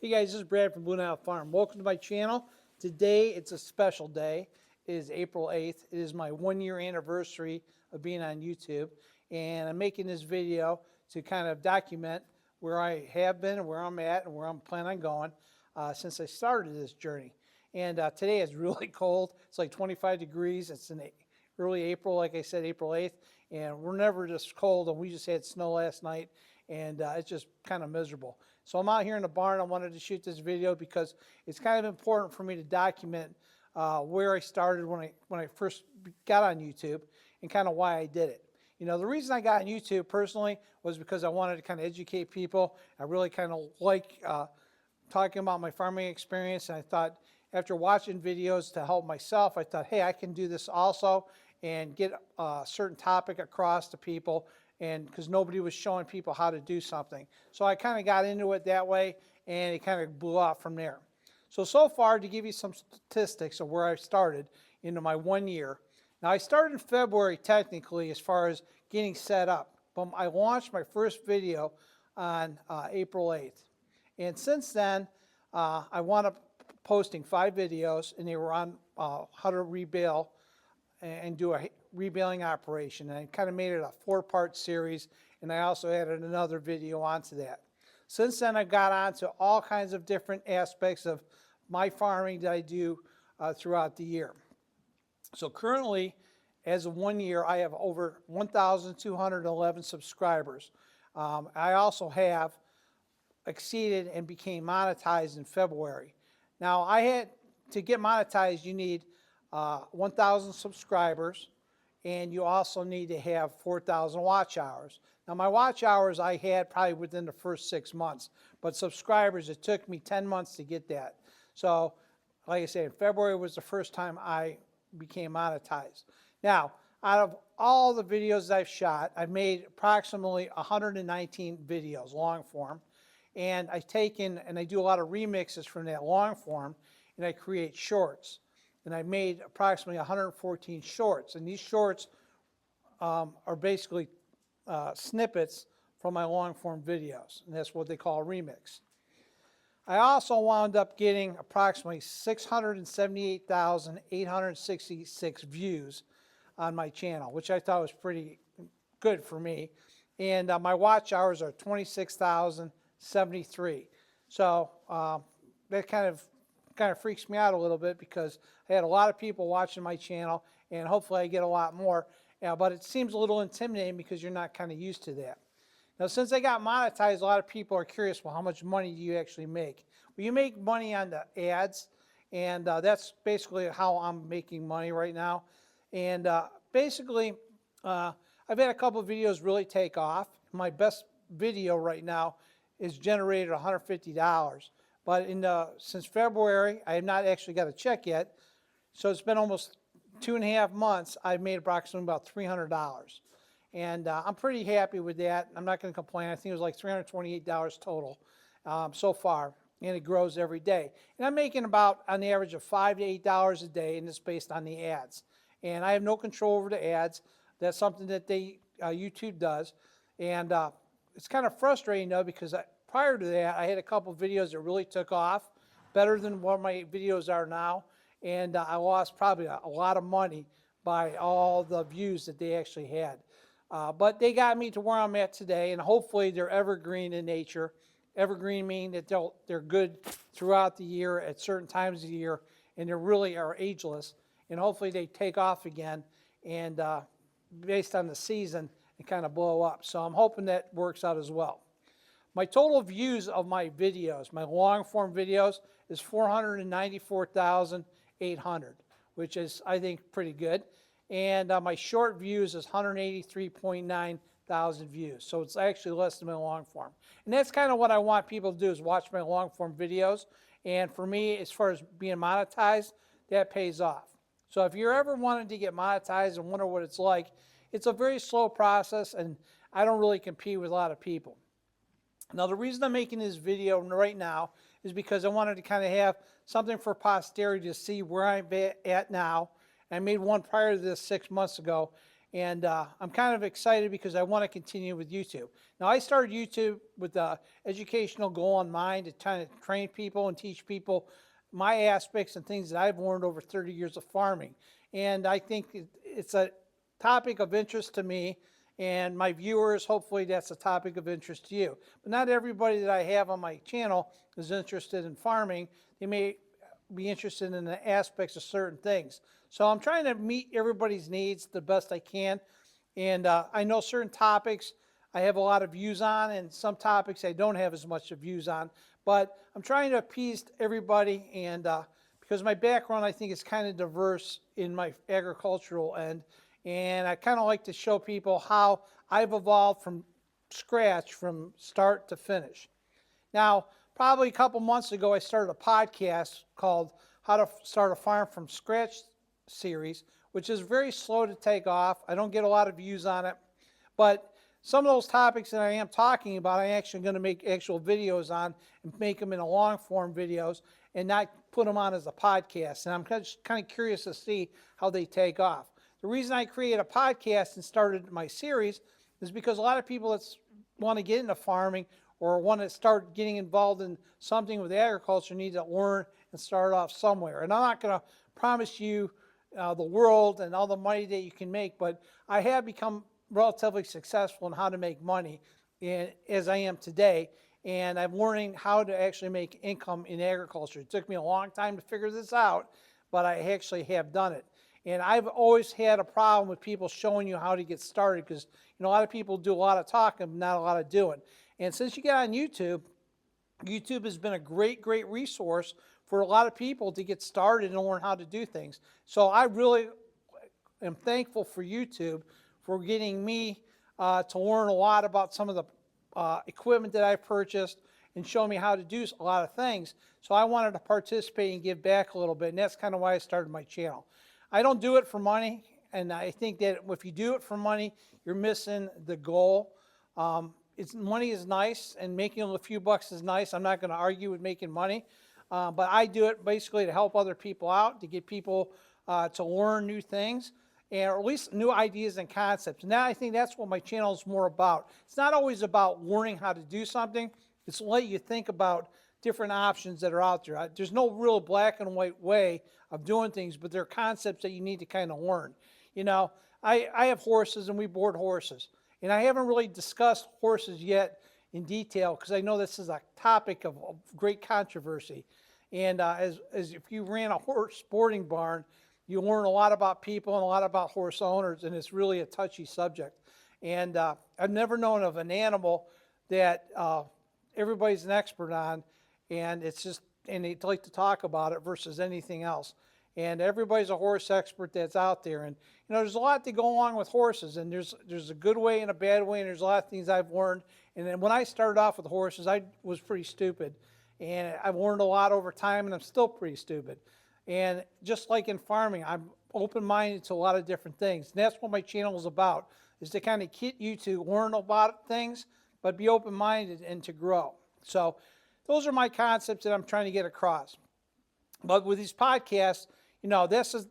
Hey guys, this is Brad from Blue Nile Farm. Welcome to my channel. Today it's a special day. It is April 8th. It is my 1-year anniversary of being on YouTube. And I'm making this video to kind of document where I have been and where I'm at and where I'm planning on going since I started this journey. And today it's really cold. It's like 25 degrees. It's in early April, like I said, April 8th. And we're never this cold, and we just had snow last night, and it's just kind of miserable. So I'm out here in the barn. I wanted to shoot this video because it's kind of important for me to document where I started when I first got on YouTube and kind of why I did it. You know, the reason I got on YouTube personally was because I wanted to kind of educate people. I really kind of like talking about my farming experience, and I thought after watching videos to help myself, I thought, hey, I can do this also and get a certain topic across to people, and because nobody was showing people how to do something. So I kind of got into it that way, and it kind of blew off from there. So far, to give you some statistics of where I started into my 1 year. Now, I started in February technically as far as getting set up, but I launched my first video on April 8th. And since then, I wound up posting 5 videos, and they were on how to rebale and do a rebaling operation. And I kind of made it a 4-part series, and I also added another video onto that. Since then, I've got onto all kinds of different aspects of my farming that I do throughout the year. So currently, as of 1 year, I have over 1,211 subscribers. I also have exceeded and became monetized in February. Now, to get monetized, you need 1,000 subscribers, and you also need to have 4,000 watch hours. Now, my watch hours I had probably within the first 6 months, but subscribers, it took me 10 months to get that. So, like I said, February was the first time I became monetized. Now, out of all the videos that I've shot, I've made approximately 119 videos, long form, and I've taken, and I do a lot of remixes from that long form, and I create shorts. And I made approximately 114 shorts. And these shorts are basically snippets from my long form videos. And that's what they call a remix. I also wound up getting approximately 678,866 views on my channel, which I thought was pretty good for me. And my watch hours are 26,073. So that kind of freaks me out a little bit because I had a lot of people watching my channel, and hopefully I get a lot more. But it seems a little intimidating because you're not kind of used to that. Now, since I got monetized, a lot of people are curious, well, how much money do you actually make? Well, you make money on the ads, and that's basically how I'm making money right now. And basically, I've had a couple of videos really take off. My best video right now is generated $150. But since February, I have not actually got a check yet. So it's been almost 2.5 months. I've made approximately about $300. And I'm pretty happy with that. I'm not going to complain. I think it was like $328 total so far. And it grows every day. And I'm making about on the average of $5 to $8 a day, and it's based on the ads. And I have no control over the ads. That's something that YouTube does. And it's kind of frustrating, though, because prior to that, I had a couple of videos that really took off, better than what my videos are now, and I lost probably a lot of money by all the views that they actually had. But they got me to where I'm at today, and hopefully they're evergreen in nature. Evergreen meaning that they're good throughout the year at certain times of the year, and they really are ageless, and hopefully they take off again, and based on the season, and kind of blow up. So I'm hoping that works out as well. My total views of my videos, my long form videos, is 494,800, which is, I think, pretty good. And my short views is 183.9 thousand views. So it's actually less than my long form. And that's kind of what I want people to do, is watch my long form videos. And for me, as far as being monetized, that pays off. So if you're ever wanting to get monetized and wonder what it's like, it's a very slow process, and I don't really compete with a lot of people. Now, the reason I'm making this video right now is because I wanted to kind of have something for posterity to see where I'm at now. I made one prior to this 6 months ago, And I'm kind of excited because I want to continue with YouTube. Now, I started YouTube with the educational goal in mind to kind of train people and teach people my aspects and things that I've learned over 30 years of farming. And I think it's a topic of interest to me and my viewers. Hopefully that's a topic of interest to you. But not everybody that I have on my channel is interested in farming. They may be interested in the aspects of certain things. So I'm trying to meet everybody's needs the best I can. And I know certain topics I have a lot of views on, and some topics I don't have as much views on. But I'm trying to appease everybody, and because my background I think is kind of diverse in my agricultural end, and I kind of like to show people how I've evolved from scratch, from start to finish. Now, probably a couple months ago, I started a podcast called How to Start a Farm from Scratch series, which is very slow to take off. I don't get a lot of views on it, but some of those topics that I am talking about, I'm actually going to make actual videos on and make them in a long form videos and not put them on as a podcast. And I'm just kind of curious to see how they take off. The reason I created a podcast and started my series is because a lot of people that want to get into farming or want to start getting involved in something with agriculture need to learn and start off somewhere. And I'm not going to promise you the world and all the money that you can make, but I have become relatively successful in how to make money as I am today. And I'm learning how to actually make income in agriculture. It took me a long time to figure this out, but I actually have done it. And I've always had a problem with people showing you how to get started because a lot of people do a lot of talking, but not a lot of doing. And since you get on YouTube, YouTube has been a great resource for a lot of people to get started and learn how to do things. So I really am thankful for YouTube for getting me to learn a lot about some of the equipment that I've purchased and show me how to do a lot of things. So I wanted to participate and give back a little bit, and that's kind of why I started my channel. I don't do it for money, and I think that if you do it for money, you're missing the goal. Money is nice, and making a few bucks is nice. I'm not going to argue with making money, but I do it basically to help other people out, to get people to learn new things, or at least new ideas and concepts. And I think that's what my channel is more about. It's not always about learning how to do something. It's to let you think about different options that are out there. There's no real black and white way of doing things, but there are concepts that you need to kind of learn. I have horses, and we board horses. And I haven't really discussed horses yet in detail because I know this is a topic of great controversy. And as if you ran a horse boarding barn, you learn a lot about people and a lot about horse owners, and it's really a touchy subject. And I've never known of an animal that everybody's an expert on, and they'd like to talk about it versus anything else. And everybody's a horse expert that's out there. And there's a lot to go along with horses, and there's a good way and a bad way, and there's a lot of things I've learned. And then when I started off with horses, I was pretty stupid, and I've learned a lot over time, and I'm still pretty stupid. And just like in farming, I'm open-minded to a lot of different things. And that's what my channel is about, is to kind of get you to learn about things, but be open-minded and to grow. So those are my concepts that I'm trying to get across. But with these podcasts, this is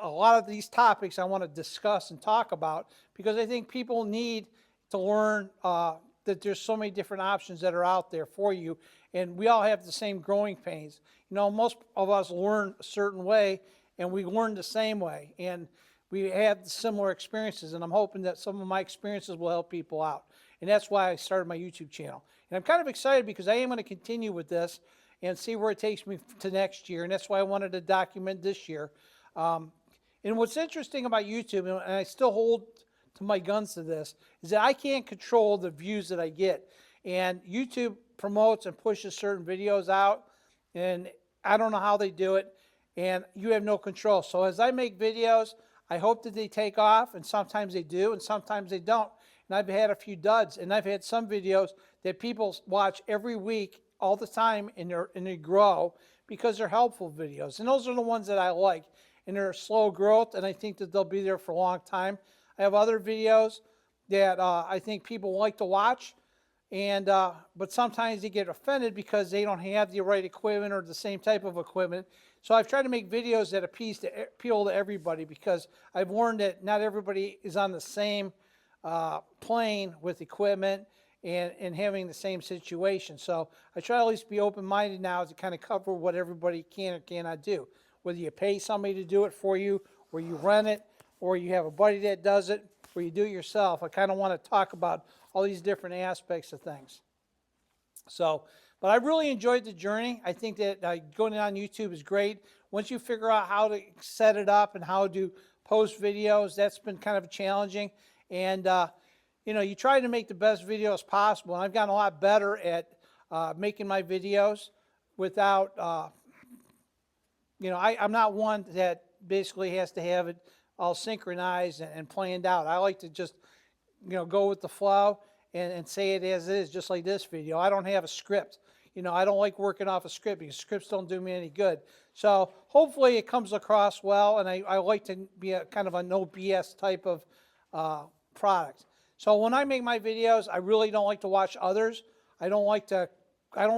a lot of these topics I want to discuss and talk about because I think people need to learn that there's so many different options that are out there for you, and we all have the same growing pains. Most of us learn a certain way, and we learn the same way, and we have similar experiences, and I'm hoping that some of my experiences will help people out. And that's why I started my YouTube channel. And I'm kind of excited because I am going to continue with this and see where it takes me to next year, and that's why I wanted to document this year. And what's interesting about YouTube, and I still hold to my guns to this, is that I can't control the views that I get. And YouTube promotes and pushes certain videos out, and I don't know how they do it, and you have no control. So as I make videos, I hope that they take off, and sometimes they do, and sometimes they don't. And I've had a few duds, and I've had some videos that people watch every week, all the time, and they grow because they're helpful videos. And those are the ones that I like. And they're slow growth, and I think that they'll be there for a long time. I have other videos that I think people like to watch, and but sometimes they get offended because they don't have the right equipment or the same type of equipment. So I've tried to make videos that appeal to everybody, because I've learned that not everybody is on the same plane with equipment and having the same situation. So I try to at least be open-minded now to kind of cover what everybody can or cannot do. Whether you pay somebody to do it for you, or you rent it, or you have a buddy that does it, or you do it yourself. I kind of want to talk about all these different aspects of things. So, but I really enjoyed the journey. I think that going on YouTube is great. Once you figure out how to set it up and how to post videos, that's been kind of challenging. And, you know, you try to make the best videos possible. And I've gotten a lot better at making my videos without, you know, I'm not one that basically has to have it all synchronized and planned out. I like to just, you know, go with the flow and say it as it is, just like this video. I don't have a script. You know, I don't like working off a script, because scripts don't do me any good. So hopefully it comes across well, and I like to be a kind of a no BS type of product. So when I make my videos, I really don't like to watch others. I don't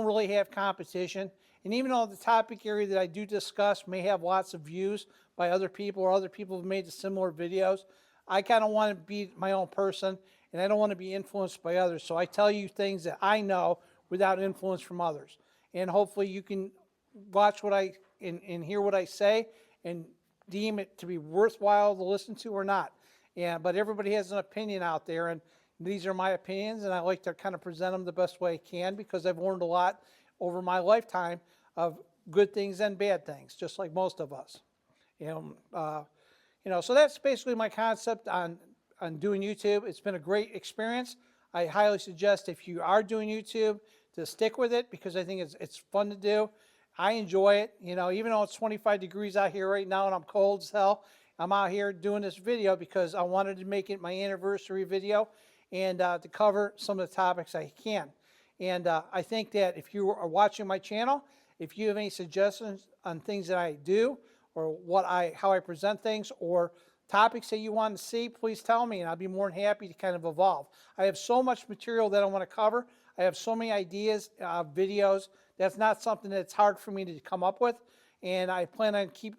really have competition. And even though the topic area that I do discuss may have lots of views by other people, or other people have made similar videos, I kind of want to be my own person, and I don't want to be influenced by others. So I tell you things that I know without influence from others. And hopefully you can watch what and hear what I say and deem it to be worthwhile to listen to or not. But everybody has an opinion out there, and these are my opinions, and I like to kind of present them the best way I can, because I've learned a lot over my lifetime of good things and bad things, just like most of us. You know, so that's basically my concept on doing YouTube. It's been a great experience. I highly suggest, if you are doing YouTube, to stick with it, because I think it's fun to do. I enjoy it. You know, even though it's 25 degrees out here right now and I'm cold as hell, I'm out here doing this video because I wanted to make it my anniversary video, and to cover some of the topics I can. And I think that if you are watching my channel, if you have any suggestions on things that I do, or how I present things, or topics that you want to see, please tell me, and I'll be more than happy to kind of evolve. I have so much material that I want to cover. I have so many ideas, videos. That's not something that's hard for me to come up with, and I plan on keep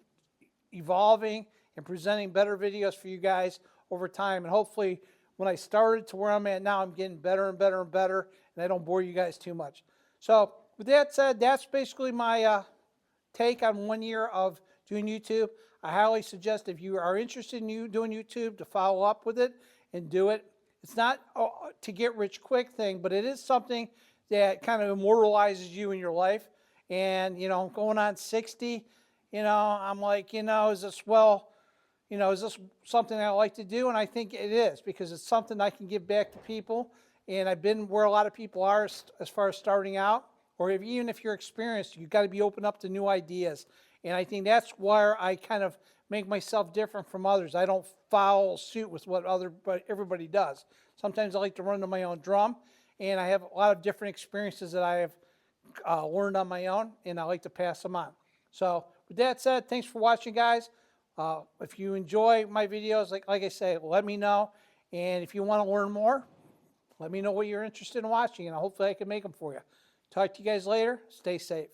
evolving and presenting better videos for you guys over time. And hopefully, when I started to where I'm at now, I'm getting better and better and better, and I don't bore you guys too much. So with that said, that's basically my take on 1 year of doing YouTube. I highly suggest, if you are interested in doing YouTube, to follow up with it and do it. It's not to get rich quick thing, but it is something that kind of immortalizes you in your life. And, you know, going on 60, you know, I'm like, you know, is this something I like to do? And I think it is, because it's something I can give back to people. And I've been where a lot of people are as far as starting out, or even if you're experienced, you've got to be open up to new ideas. And I think that's where I kind of make myself different from others. I don't follow suit with what everybody does. Sometimes I like to run to my own drum, and I have a lot of different experiences that I have learned on my own, and I like to pass them on. So with that said, thanks for watching, guys. If you enjoy my videos, like I say, let me know. And if you want to learn more, let me know what you're interested in watching, and hopefully I can make them for you. Talk to you guys later. Stay safe.